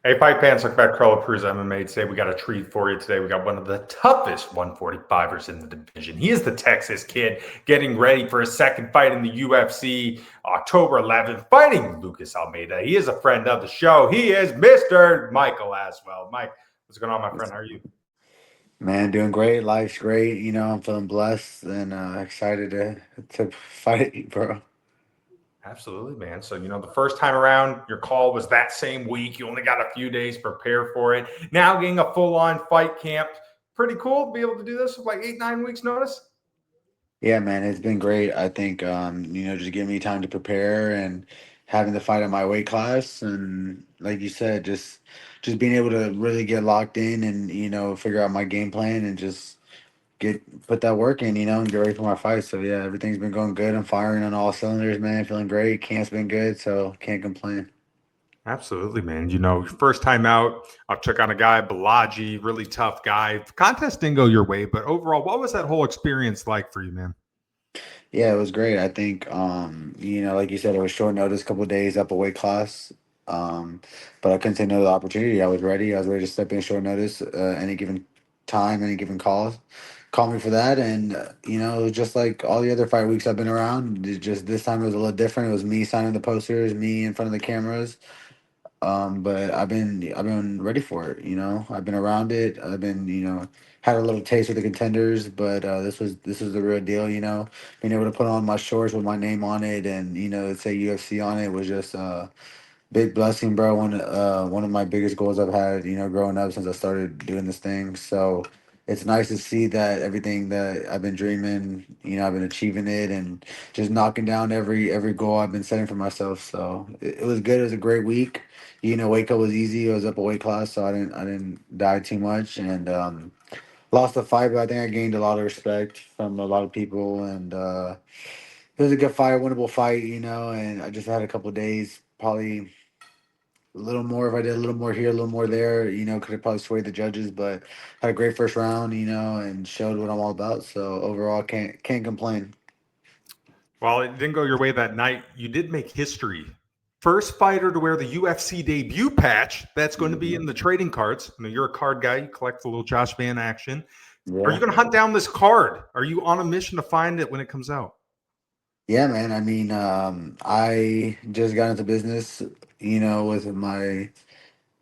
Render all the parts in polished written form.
Hey, Fight Fans, look back, Curl Cruz MMA. Today we got a treat for you. Today we got one of the toughest 145ers in the division. He is the Texas Kid, getting ready for his second fight in the UFC, October 11th, fighting Lucas Almeida. He is a friend of the show. He is Mr. Michael Aswell. Mike, what's going on, my friend? How are you? Man, doing great. Life's great. I'm feeling blessed and excited to fight, bro. Absolutely, man. So, the first time around, your call was that same week. You only got a few days to prepare for it. Now getting a full-on fight camp. Pretty cool to be able to do this with like 8, 9 weeks notice. Yeah, man, it's been great. I think just giving me time to prepare and having the fight at my weight class, and like you said, just being able to really get locked in and figure out my game plan and just get put that work in, and get ready for my fight. So yeah, everything's been going good. I'm firing on all cylinders, man. Feeling great. Camp's been good, so can't complain. Absolutely, man. First time out, I took on a guy, Balaji, really tough guy. The contest didn't go your way, but overall, what was that whole experience like for you, man? Yeah, it was great. I think, like you said, it was short notice, couple of days up a weight class. But I couldn't say no to the opportunity. I was ready. I was ready to step in short notice, any given time, any given call. Call me for that. And, it was just like all the other fight weeks I've been around. Just this time it was a little different. It was me signing the posters, me in front of the cameras. But I've been ready for it. I've been around it. I've been had a little taste of the contenders, but this was the real deal. Being able to put on my shorts with my name on it and it say UFC on it was just big blessing, bro. One of my biggest goals I've had, growing up since I started doing this thing. So it's nice to see that everything that I've been dreaming, I've been achieving it and just knocking down every goal I've been setting for myself. So it was good. It was a great week. Wake up was easy. I was up a weight class, so I didn't die too much and lost the fight, but I think I gained a lot of respect from a lot of people and it was a good fight, winnable fight, and I just had a couple of days, probably a little more if I did a little more here, a little more there, could have probably swayed the judges, but had a great first round, and showed what I'm all about. So overall, can't complain. Well, it didn't go your way that night. You did make history. First fighter to wear the UFC debut patch. That's going to be Mhm. in the trading cards. You're a card guy. You collect the little Josh Van action. Are you Yeah, going to hunt down this card? Are you on a mission to find it when it comes out? yeah, man. I mean, I just got into business, with my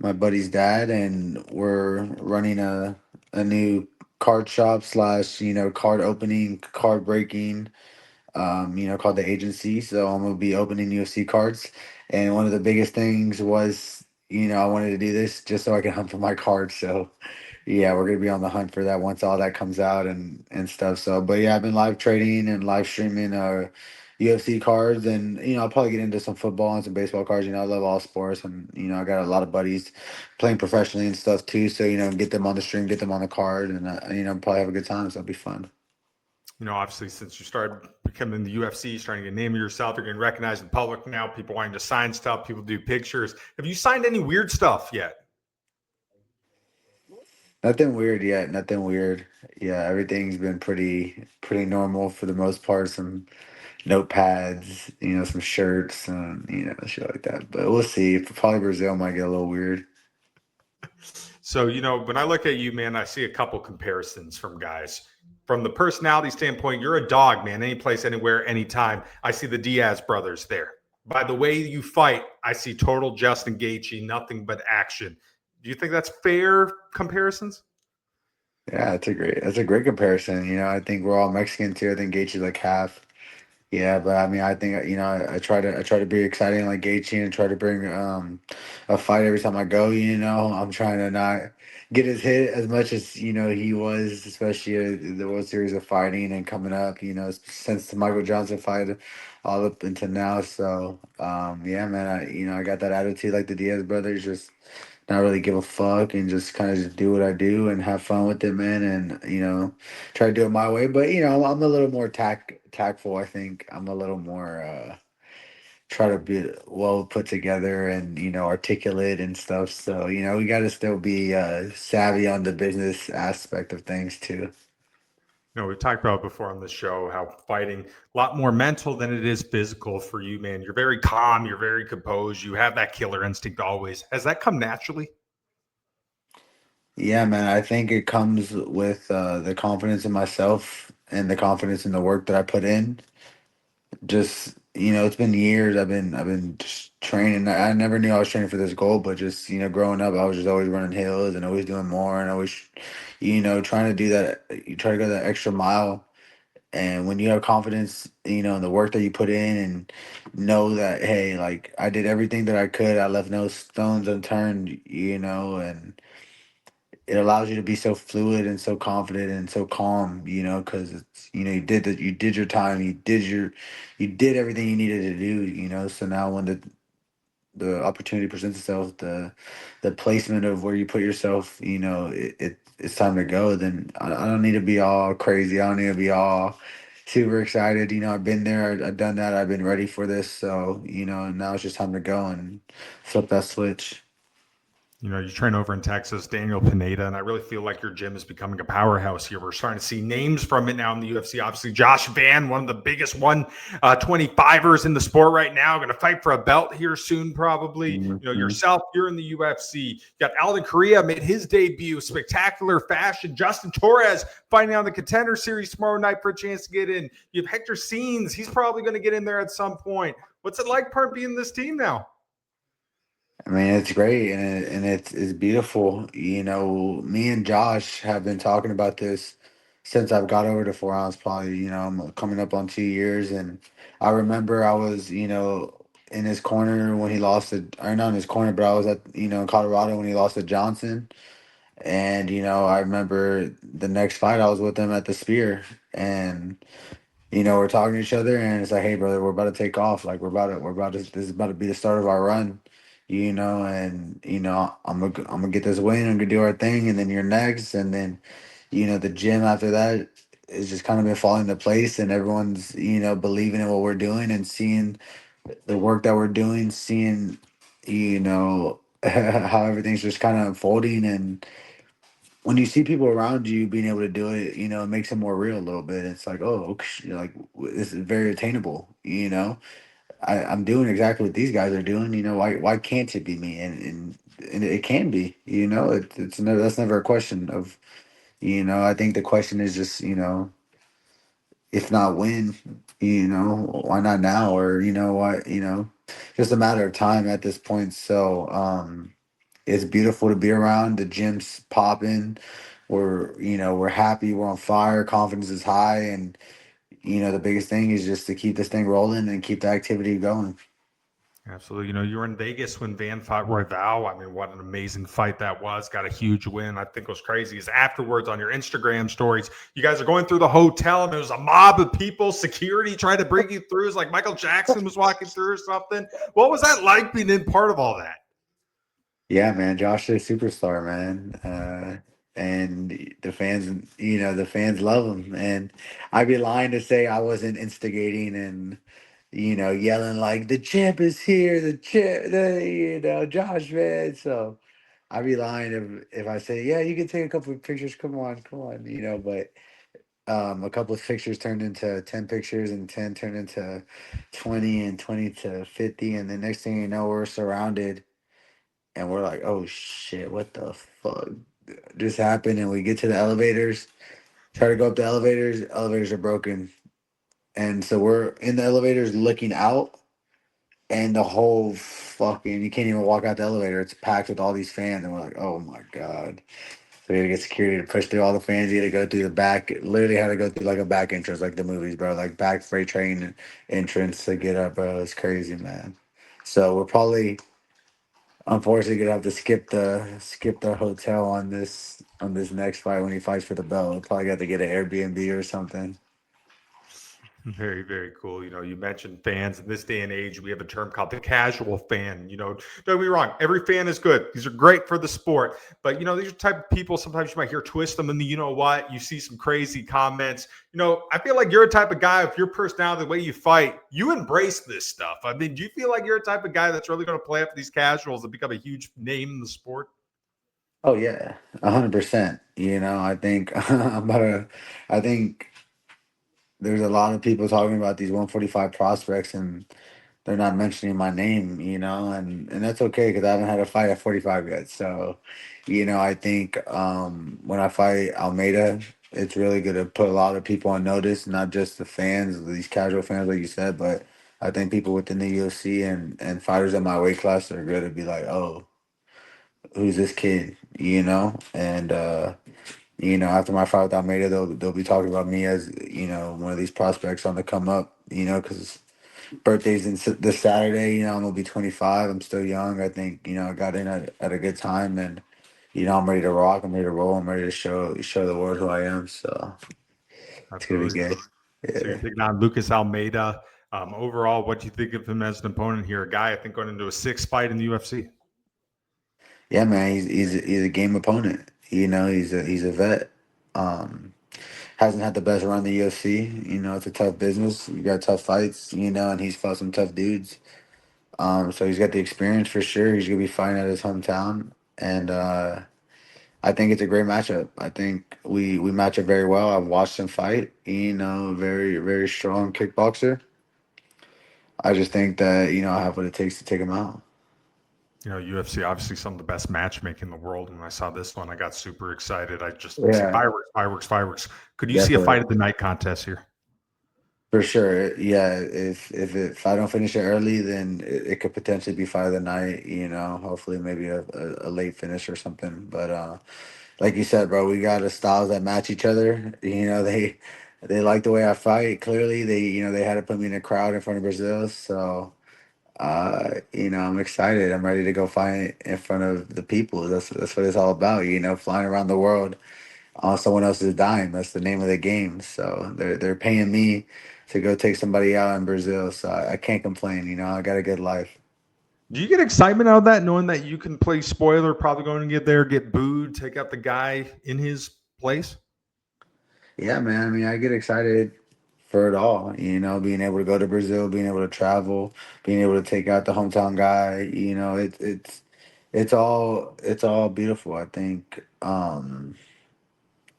buddy's dad, and we're running a new card shop slash card opening, card breaking, called the agency. So I'm gonna be opening UFC cards, and one of the biggest things was, I wanted to do this just so I can hunt for my cards. So yeah, we're gonna be on the hunt for that once all that comes out and stuff. So, but yeah, I've been live trading and live streaming UFC cards, and I'll probably get into some football and some baseball cards. I love all sports, and I got a lot of buddies playing professionally and stuff too. So get them on the stream, get them on the card, and probably have a good time. So it'll be fun. Obviously, since you started becoming the UFC, starting to get a name of yourself, you're getting recognized in public now. People wanting to sign stuff, people do pictures. Have you signed any weird stuff yet? Nothing weird yet. Nothing weird. Yeah, everything's been pretty normal for the most part. Some notepads, some shirts, and shit like that. But we'll see. Probably Brazil might get a little weird. So, when I look at you, man, I see a couple comparisons from guys. From the personality standpoint, you're a dog, man. Any place, anywhere, anytime. I see the Diaz brothers there. By the way you fight, I see total Justin Gaethje, nothing but action. Do you think that's fair comparisons? Yeah, that's a great comparison. I think we're all Mexican too. I think Gaethje's like half. Yeah, but I mean, I think I try to be exciting like Gaethje and try to bring a fight every time I go. I'm trying to not get his hit as much as he was, especially the World Series of fighting and coming up. Since the Michael Johnson fight, all up until now. So yeah, man, I got that attitude like the Diaz brothers, just not really give a fuck and just kind of just do what I do and have fun with it, man. And try to do it my way. But I'm a little more tactful. I think I'm a little more try to be well put together and articulate and stuff. So we got to still be savvy on the business aspect of things too. We've talked about before on the show how fighting a lot more mental than it is physical for you, man. You're very calm, you're very composed, you have that killer instinct always. Has that come naturally? Yeah, man, I think it comes with the confidence in myself and the confidence in the work that I put in. Just, it's been years. I've been just training. I never knew I was training for this goal, but just, growing up, I was just always running hills and always doing more and always, trying to do that. You try to go that extra mile. And when you have confidence, in the work that you put in and know that, hey, like I did everything that I could, I left no stones unturned, and it allows you to be so fluid and so confident and so calm, because it's, you did your time, you did everything you needed to do, so now when the opportunity presents itself, the placement of where you put yourself, it's time to go, then I don't need to be all crazy. I don't need to be all super excited. I've been there, I've done that, I've been ready for this. So, now it's just time to go and flip that switch. You train over in Texas, Daniel Pineda, and I really feel like your gym is becoming a powerhouse here. We're starting to see names from it now in the UFC. Obviously, Josh Van, one of the biggest 125ers in the sport right now, going to fight for a belt here soon, probably. Mhm. Yourself, you're in the UFC. You got Alden Correa made his debut, spectacular fashion. Justin Torres fighting on the Contender Series tomorrow night for a chance to get in. You have Hector Scenes. He's probably going to get in there at some point. What's it like part being this team now? I mean, it's great and it's beautiful. Me and Josh have been talking about this since I've got over to 4 ounce. Probably, I'm coming up on 2 years, and I remember I was, in his corner when he lost it, or not in his corner, but I was at, in Colorado when he lost to Johnson, and I remember the next fight I was with him at the Spear, and we're talking to each other, and it's like, hey, brother, we're about to take off. Like, this is about to be the start of our run, and I'm gonna get this win. I'm gonna do our thing, and then you're next, and then, the gym after that is just kind of been falling into place, and everyone's, believing in what we're doing and seeing the work that we're doing, seeing, how everything's just kind of unfolding, and when you see people around you being able to do it, it makes it more real a little bit. It's like, oh, okay, like this is very attainable. I'm doing exactly what these guys are doing. Why can't it be me? And it can be. It's never, that's never a question of. I think the question is just, if not when, why not now, or what, just a matter of time at this point. So it's beautiful to be around. The gym's popping. We're happy. We're on fire. Confidence is high, and the biggest thing is just to keep this thing rolling and keep the activity going. Absolutely. You were in Vegas when Van fought Royval. I mean, what an amazing fight that was. Got a huge win. I think was crazy is afterwards on your Instagram stories, you guys are going through the hotel and there was a mob of people, security trying to bring you through. It's like Michael Jackson was walking through or something. What was that like being in part of all that? Yeah, man, Josh is a superstar, man. And the fans love him. And I'd be lying to say I wasn't instigating and, yelling like the champ is here, the champ, Josh, man. So I'd be lying if I say, yeah, you can take a couple of pictures. Come on, but a couple of pictures turned into 10 pictures, and 10 turned into 20, and 20 to 50. And the next thing you know, we're surrounded, and we're like, oh shit, what the fuck just happened? And we get to the elevators, try to go up the elevators, elevators are broken. And so we're in the elevators looking out, and the whole fucking, you can't even walk out the elevator. It's packed with all these fans, and we're like, oh my God. So we had to get security to push through all the fans. You had to go through the back, literally had to go through like a back entrance, like the movies, bro. Like back freight train entrance to get up, bro. It's crazy, man. So we're probably, unfortunately, gonna have to skip the hotel on this next fight when he fights for the belt. We'll probably got to get an Airbnb or something. Very, very cool. You mentioned fans in this day and age. We have a term called the casual fan. Don't get me wrong. Every fan is good. These are great for the sport. But, these are the type of people sometimes you might hear twist them in the what. You see some crazy comments. I feel like you're a type of guy, if your personality, the way you fight, you embrace this stuff. I mean, do you feel like you're a type of guy that's really going to play up for these casuals that become a huge name in the sport? Oh yeah, 100%. You know, I think I think there's a lot of people talking about these 145 prospects, and they're not mentioning my name, you know, and that's okay because I haven't had a fight at 45 yet. So, you know, I think when I fight Almeida, it's really going to put a lot of people on notice, not just the fans, these casual fans, like you said, but I think people within the UFC and fighters in my weight class are going to be like, oh, who's this kid, you know? And, you know, after my fight with Almeida, they'll be talking about me as, you know, one of these prospects on the come up, you know, because birthday's this Saturday. You know, I'm gonna be 25. I'm still young. I think you know I got in at a good time, and you know I'm ready to rock. I'm ready to roll. I'm ready to show the world who I am. So it's gonna be Absolutely. good. So you're Yeah, taking on Lucas Almeida. Overall, what do you think of him as an opponent here? A guy I think going into a sixth fight in the UFC. yeah, man. He's a game opponent. You know, he's a vet. Um, hasn't had the best run in the UFC. You know, it's a tough business. You got tough fights. You know, and he's fought some tough dudes. So he's got the experience for sure. He's gonna be fighting at his hometown, and I think it's a great matchup. I think we match up very well. I've watched him fight. You know, very strong kickboxer. I just think that you know I have what it takes to take him out. You know, UFC obviously some of the best matchmaking in the world. When I saw this one, I got super excited. I just see Yeah, fireworks, fireworks, fireworks. Could you see a fight definitely of the night contest here? for sure. Yeah, if I don't finish it early, then it could potentially be fight of the night. You know, hopefully maybe a late finish or something. But like you said, bro, we got the styles that match each other. You know, they like the way I fight. Clearly, they you know they had to put me in a crowd in front of Brazil, so. You know, I'm excited. I'm ready to go fight in front of the people. That's what it's all about. You know, flying around the world on someone else's dime. That's the name of the game. So they're paying me to go take somebody out in Brazil. So I can't complain. You know, I got a good life. Do you get excitement out of that, knowing that you can play spoiler, probably going to get there, get booed, take out the guy in his place? Yeah, man. I mean, I get excited for it all. You know, being able to go to Brazil, being able to travel, being able to take out the hometown guy. You know, it's all beautiful. I think.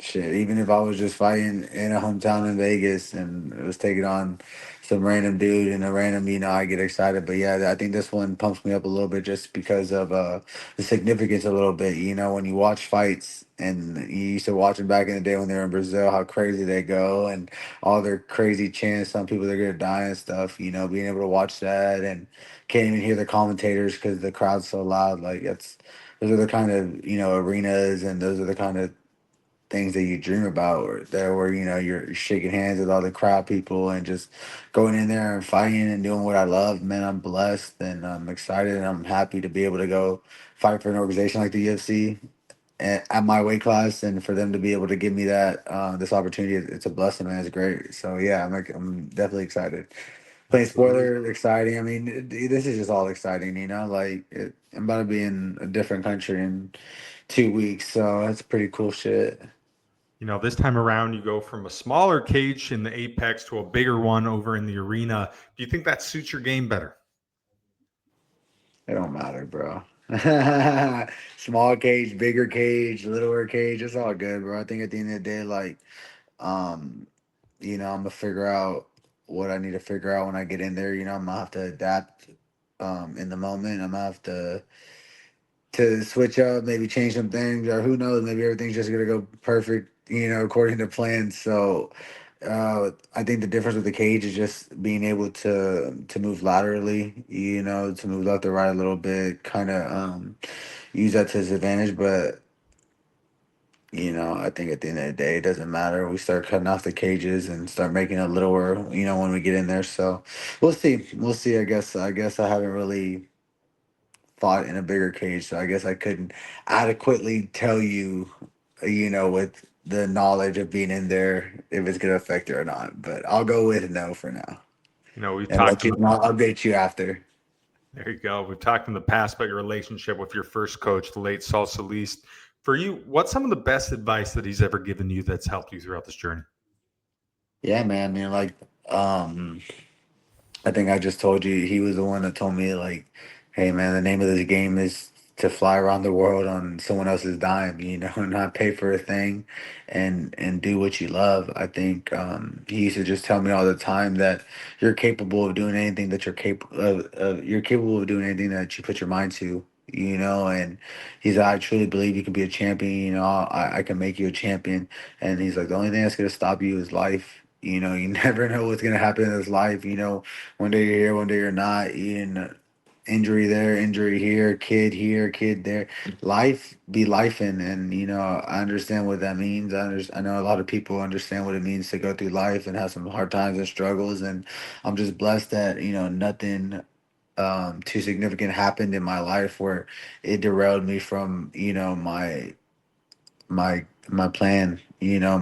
Shit, even if I was just fighting in a hometown in Vegas and it was taking on some random dude and a random, you know, I get excited. But yeah, I think this one pumps me up a little bit just because of the significance a little bit. You know, when you watch fights and you used to watch them back in the day when they were in Brazil, how crazy they go and all their crazy chants. Some people they're gonna die and stuff. You know, being able to watch that and can't even hear the commentators because the crowd's so loud. Like that's those are the kind of you know arenas and those are the kind of things that you dream about or that where you know you're shaking hands with all the crowd people and just going in there and fighting and doing what I love. Man, I'm blessed and I'm excited and I'm happy to be able to go fight for an organization like the UFC at my weight class and for them to be able to give me that this opportunity. It's a blessing, man. It's great. So yeah, I'm definitely excited. Playing Absolutely. spoiler, exciting. I mean, this is just all exciting, you know. I'm about to be in a different country in 2 weeks, so that's pretty cool shit. You know, this time around, you go from a smaller cage in the apex to a bigger one over in the arena. Do you think that suits your game better? It don't matter, bro. Small cage, bigger cage, littler cage, it's all good, bro. I think at the end of the day, like, um, you know, I'm gonna figure out what I need to figure out when I get in there. You know, I'm gonna have to adapt in the moment. I'm gonna have to switch up, maybe change some things, or who knows, maybe everything's just gonna go perfect, you know, according to plan. So I think the difference with the cage is just being able to move laterally, you know, to move left or right a little bit, kind of use that to his advantage. But you know, I think at the end of the day, it doesn't matter. We start cutting off the cages and start making it littler, you know, when we get in there. So we'll see. We'll see. I guess I haven't really fought in a bigger cage, so I guess I couldn't adequately tell you, you know, with the knowledge of being in there, if it's gonna affect it or not. But I'll go with no for now, You know, we've and talked in the I'll update you after. there you go. We've talked in the past about your relationship with your first coach, the late Saul Solis. For you, what's some of the best advice that he's ever given you that's helped you throughout this journey? Yeah, man. I mean, like, um, I think I just told you he was the one that told me like, hey, man, the name of this game is to fly around the world on someone else's dime, you know, and not pay for a thing, and do what you love. I think he used to just tell me all the time that you're capable of doing anything that you're capable of. You're capable of doing anything that you put your mind to. You know, and he's like, I truly believe you can be a champion. You know, I can make you a champion. And he's like, the only thing that's gonna stop you is life. You know, you never know what's gonna happen in this life. You know, one day you're here, one day you're not. And injury there, injury here, kid there. Life be life, and you know, I understand what that means. I know a lot of people understand what it means to go through life and have some hard times and struggles, and I'm just blessed that, you know, nothing too significant happened in my life where it derailed me from, you know, my plan, you know,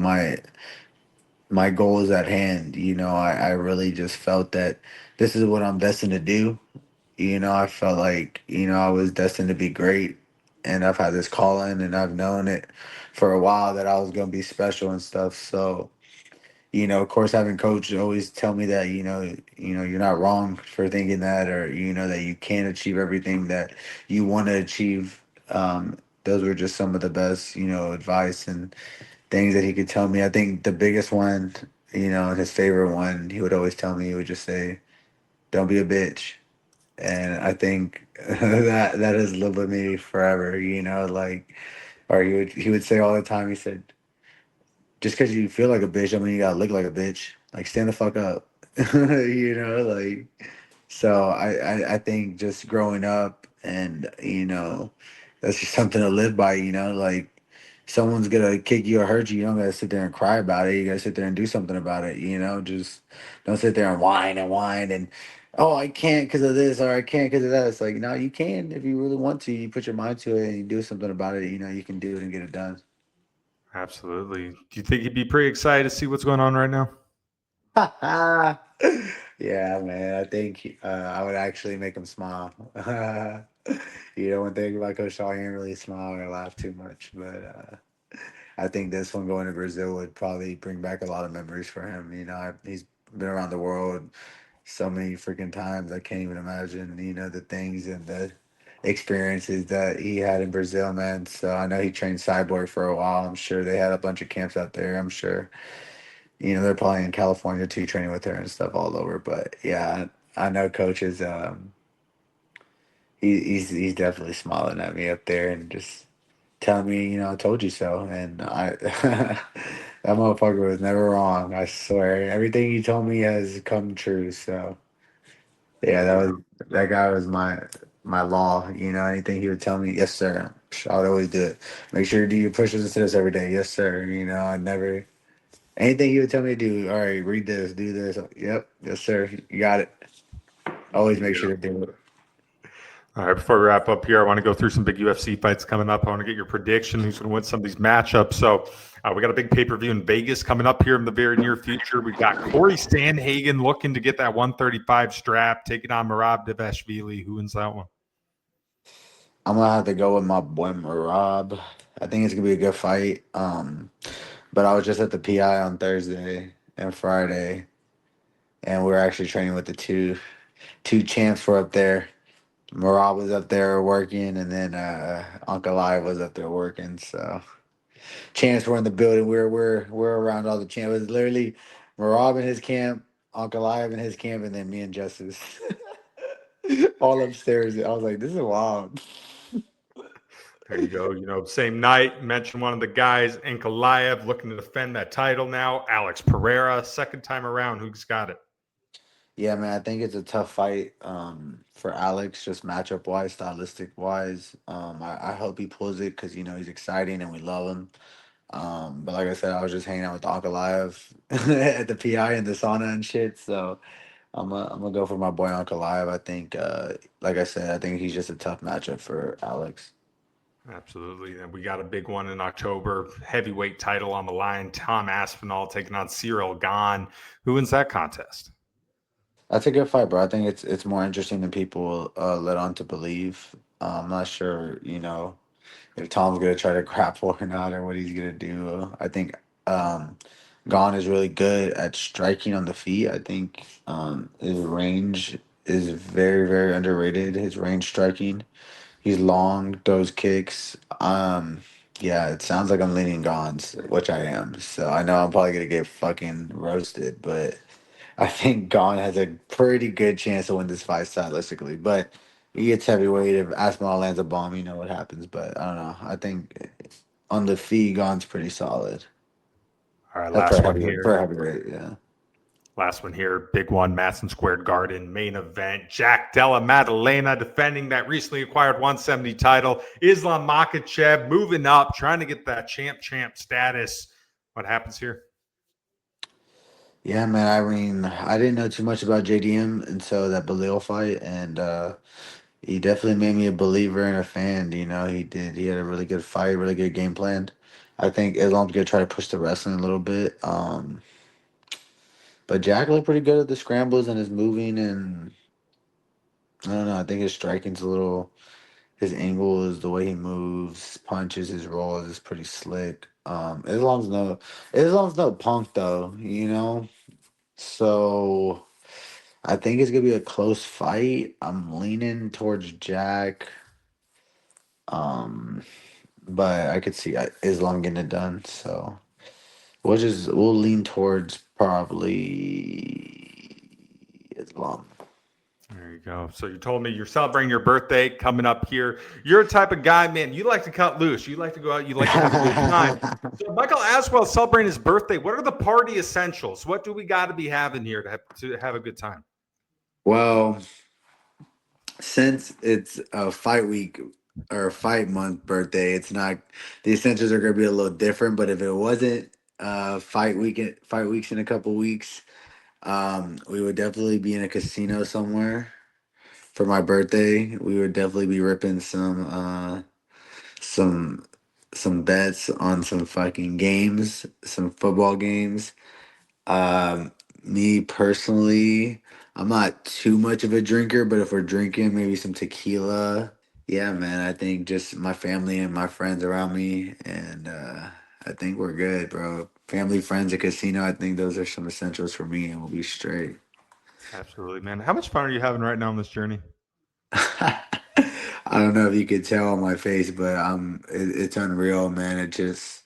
my goals at hand. You know, I really just felt that this is what I'm destined to do. You know, I felt like, you know, I was destined to be great, and I've had this calling, and I've known it for a while that I was going to be special and stuff. So, you know, of course, having coach always tell me that, you know, you're not wrong for thinking that, or, you know, that you can achieve everything that you want to achieve. Those were just some of the best, you know, advice and things that he could tell me. I think the biggest one, you know, and his favorite one, he would always tell me, he would just say, don't be a bitch. And I think that has lived with me forever, you know, like, or he would say all the time, he said, just because you feel like a bitch, I mean, you gotta look like a bitch. Like, stand the fuck up. You know, like, so I think just growing up, and, you know, that's just something to live by, you know, like, someone's gonna kick you or hurt you, you don't gotta sit there and cry about it. You gotta sit there and do something about it, you know, just don't sit there and whine and, oh, I can't because of this, or I can't because of that. It's like, no, you can if you really want to. You put your mind to it and you do something about it, you know, you can do it and get it done. Absolutely. Do you think he'd be pretty excited to see what's going on right now? Yeah, man. I think I would actually make him smile. You know, one thing about Coach Shaw, he didn't really smile or laugh too much, but I think this one going to Brazil would probably bring back a lot of memories for him. You know, he's been around the world so many freaking times. I can't even imagine, you know, the things and the experiences that he had in Brazil, man. So I know he trained Cyborg for a while. I'm sure they had a bunch of camps out there. I'm sure, you know, they're probably in California too, training with her and stuff all over. But yeah, I know Coach is he's definitely smiling at me up there and just telling me, you know, I told you so. And I that motherfucker was never wrong. I swear, everything he told me has come true. So yeah, There you go. that guy was my law. You know, anything he would tell me, yes sir. I would always do it. Make sure you do your pushes and sit-ups every day. Yes sir. You know, I never anything he would tell me to do. All right, read this, do this. Yep, yes sir. You got it. Always There make you sure go. to do it. All right, before we wrap up here, I want to go through some big UFC fights coming up. I want to get your prediction who's going to win some of these matchups. So, we got a big pay per view in Vegas coming up here in the very near future. We've got Corey Sandhagen looking to get that 135 strap, taking on Merab Devashvili. Who wins that one? I'm gonna have to go with my boy Marab. I think it's gonna be a good fight. But I was just at the PI on Thursday and Friday, and we are actually training with the two champs were up there. Marab was up there working, and then Uncle Live was up there working. So champs were in the building. We're around all the champs. It was literally Marab in his camp, Uncle Live in his camp, and then me and Justice all upstairs. I was like, this is wild. There you go. Same night, mentioned one of the guys, Ankalaev, looking to defend that title now. Alex Pereira, second time around. Who's got it? Yeah, man, I think it's a tough fight for Alex, just matchup wise, stylistic wise. I hope he pulls it because, you know, he's exciting and we love him. But like I said, I was just hanging out with Uncle Live at the PI and the sauna and shit. So I'm gonna go for my boy Uncle Live. I think, like I said, I think he's just a tough matchup for Alex. Absolutely. And we got a big one in October. Heavyweight title on the line. Tom Aspinall taking on Cyril Gahn. Who wins that contest? That's a good fight, bro. I think it's more interesting than people let on to believe. I'm not sure, you know, if Tom's gonna try to grapple or not, or what he's gonna do. I think Gon is really good at striking on the feet. I think his range is very, very underrated. His range striking. He's long, throws kicks. Yeah, it sounds like I'm leaning Gons, which I am. So I know I'm probably gonna get fucking roasted, but I think Gon has a pretty good chance to win this fight stylistically. But he gets heavyweight. If Aswell lands a bomb, you know what happens. But I don't know. I think on the feet, Gon's pretty solid. All right, For last one heavyweight, here. for heavyweight, yeah. Last one here, big one, Madison Square Garden, main event. Jack Della Maddalena defending that recently acquired 170 title. Islam Makhachev moving up, trying to get that champ status. What happens here? Yeah, man. I mean, I didn't know too much about JDM until that Belal fight, and he definitely made me a believer and a fan. You know, he did. He had a really good fight, really good game plan. I think Islam's gonna try to push the wrestling a little bit. But Jack looked pretty good at the scrambles and his moving, and I don't know. I think his striking's a little. His angles, the way he moves, punches, his rolls is pretty slick. Islam's no punk though, you know. So I think it's gonna be a close fight. I'm leaning towards Jack, um, but I could see Islam getting it done. So we'll lean towards probably Islam. There you go. So you told me you're celebrating your birthday coming up here. You're a type of guy, man. You like to cut loose. You like to go out. You like to have a good time. So Michael Aswell celebrating his birthday. What are the party essentials? What do we got to be having here to have a good time? Well, since it's a fight week or a fight month birthday, it's not the essentials are gonna be a little different. But if it wasn't fight weeks in a couple weeks, we would definitely be in a casino somewhere for my birthday. We would definitely be ripping some some bets on some fucking games, some football games. Um, Me personally, I'm not too much of a drinker, but if we're drinking, maybe some tequila. Yeah, man, I think just my family and my friends around me, and I think we're good, bro. Family, friends, a casino. I think those are some essentials for me, and we'll be straight. Absolutely, man. How much fun are you having right now on this journey? I don't know if you could tell on my face, but it's unreal, man. It just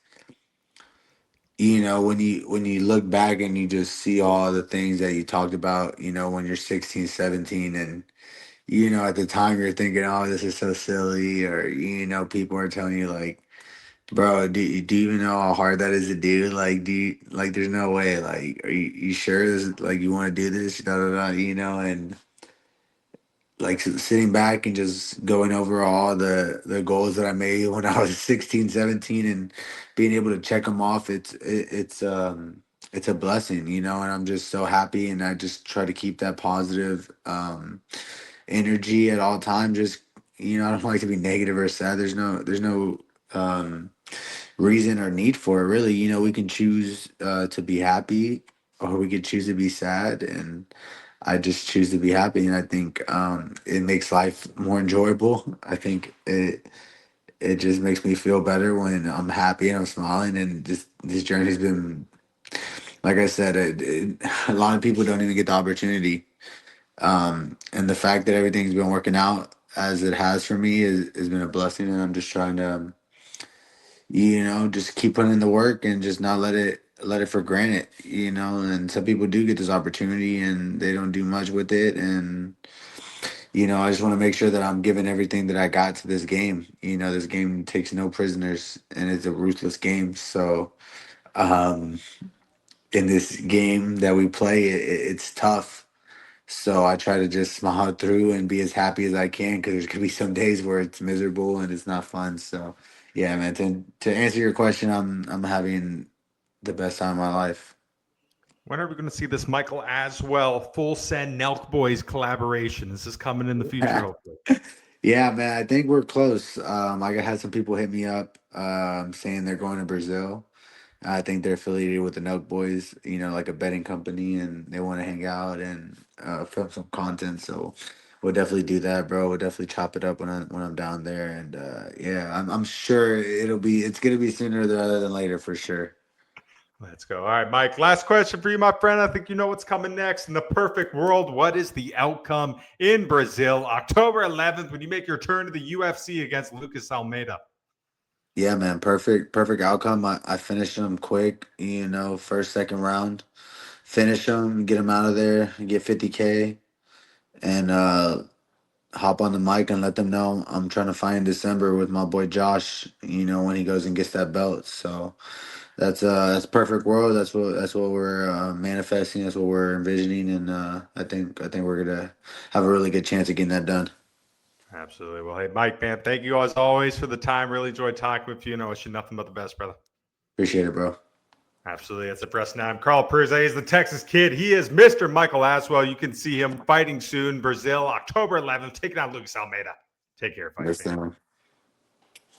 when you look back and you just see all the things that you talked about, when you're 16, 17, and at the time you're thinking, oh, this is so silly, or people are telling you like, bro, do you even know how hard that is to do? Like, there's no way. Like, are you sure this, like, you want to do this? Da da da. And like sitting back and just going over all the goals that I made when I was 16, 17, and being able to check them off, it's a blessing, and I'm just so happy, and I just try to keep that positive energy at all times. Just I don't like to be negative or sad. There's no um reason or need for it, really. We can choose to be happy, or we could choose to be sad, and I just choose to be happy. And I think it makes life more enjoyable. I think it just makes me feel better when I'm happy and I'm smiling. And this journey's been, like I said, a lot of people don't even get the opportunity. And the fact that everything's been working out as it has for me has been a blessing. And I'm just trying to just keep putting in the work and just not let it for granted. And some people do get this opportunity and they don't do much with it. And I just want to make sure that I'm giving everything that I got to this game. This game takes no prisoners, and it's a ruthless game. So um in this game that we play, it's tough. So I try to just smile through and be as happy as I can, because there's gonna be some days where it's miserable and it's not fun. So yeah, man. To answer your question, I'm having the best time of my life. When are we going to see this Michael Aswell Full Send Nelk Boys collaboration? Is this coming in the future, hopefully? Yeah, man. I think we're close. I had some people hit me up saying they're going to Brazil. I think they're affiliated with the Note Boys, like a betting company, and they want to hang out and film some content. So we'll definitely do that, bro. We'll definitely chop it up when I'm down there, and yeah, I'm sure it's gonna be sooner rather than later for sure. Let's go. All right, Mike. Last question for you, my friend. I think you know what's coming next. In the perfect world, what is the outcome in Brazil, October 11th, when you make your turn to the UFC against Lucas Almeida? Yeah, man, perfect outcome. I finished him quick, first, second round. Finish him, get him out of there, get 50K, and hop on the mic and let them know I'm trying to fight in December with my boy Josh, when he goes and gets that belt. So that's perfect world. That's what we're manifesting. That's what we're envisioning, and I think we're gonna have a really good chance of getting that done. Absolutely. Well, hey, Mike, man, thank you as always for the time. Really enjoyed talking with you, and I wish you nothing but the best, brother. Appreciate it, bro. Absolutely. That's it for us now. I'm Carl Perez. He's the Texas Kid. He is Mr. Michael Aswell. You can see him fighting soon. Brazil, October 11th, taking on Lucas Almeida. Take care, fight Yes, fans. sir.